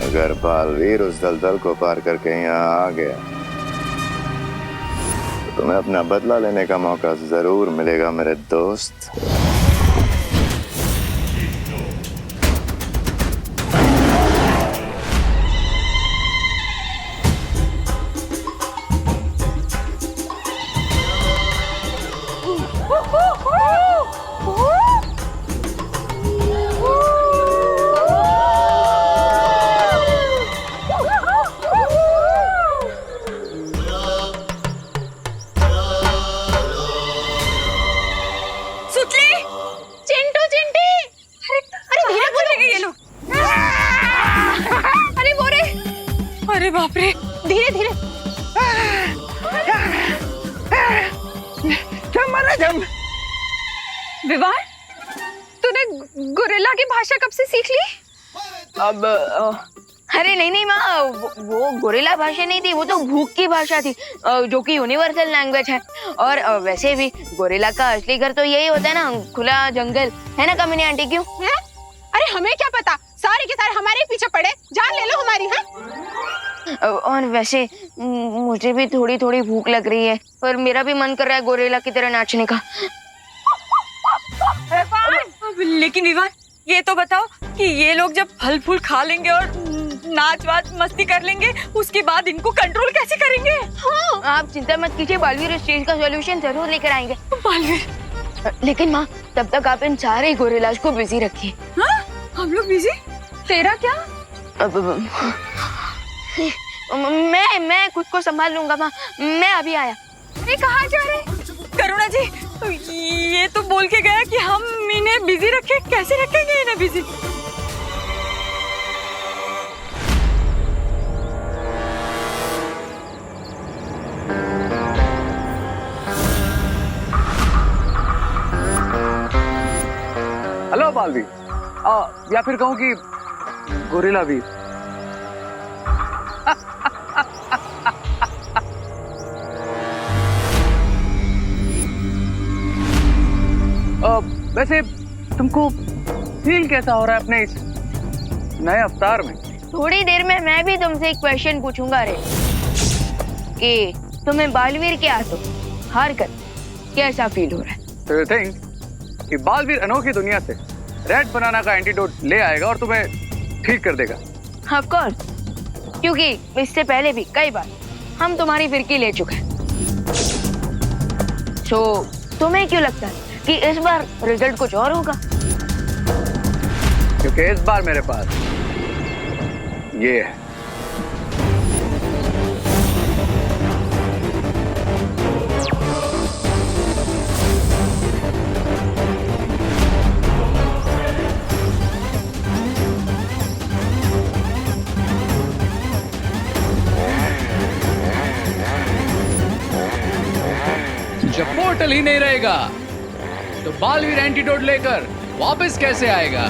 अगर बालवीर उस दलदल को पार करके यहाँ आ गया तो तुम्हें अपना बदला लेने का मौका जरूर मिलेगा मेरे दोस्त। अरे बाप रे, धीरे धीरे। विवान, तूने गोरिल्ला की भाषा कब से सीख ली? अब अरे नहीं माँ, वो गोरिल्ला भाषा नहीं थी, वो तो भूख की भाषा थी, जो कि यूनिवर्सल लैंग्वेज है। और वैसे भी गोरिल्ला का असली घर तो यही होता है ना, खुला जंगल, है ना कामिनी आंटी? क्यों है? अरे हमें क्या पता, सारे के सारे हमारे पीछे पड़े, जान ले लो हमारी। है? और वैसे मुझे भी थोड़ी थोड़ी भूख लग रही है, पर मेरा भी मन कर रहा है गोरिल्ला की तरह नाचने का। लेकिन विवान, ये तो बताओ कि ये लोग जब फल फूल खा लेंगे और नाच वाच मस्ती कर लेंगे, उसके बाद इनको कंट्रोल कैसे करेंगे? हाँ। आप चिंता मत कीजिए, बालवीर इस चीज का सॉल्यूशन जरूर लेकर आएंगे। बालवीर, लेकिन माँ तब तक आप इन सारे गोरिल्लाज को बिजी रखिए। हाँ? हम लोग बिजी? तेरा क्या? मैं खुद को संभाल लूंगा माँ, मैं अभी आया। अरे कहाँ जा रहे? करुणा जी, ये तो बोल के गया कि हम इन्हें बिजी रखें, कैसे रखेंगे इन्हें बिजी? हेलो बालवीर, या फिर कहूँ कि गोरिल्ला वीर। वैसे तुमको फील कैसा हो रहा है अपने इस नए अवतार में? थोड़ी देर में मैं भी तुमसे एक क्वेश्चन पूछूंगा रे, कि तुम्हें बालवीर के हाथों हार कर कैसा फील हो रहा है? तो यू थिंक कि बालवीर अनोखी दुनिया से रेड बनाना का एंटीडोट ले आएगा और तुम्हें ठीक कर देगा? ऑफ कोर्स, क्योंकि इससे पहले भी कई बार हम तुम्हारी फिरकी ले चुके हैं। तो तुम्हें क्यों लगता है कि इस बार रिजल्ट कुछ और होगा? क्योंकि इस बार मेरे पास ये है। जब पोर्टल ही नहीं रहेगा तो बालवीर एंटीडोट लेकर वापस कैसे आएगा?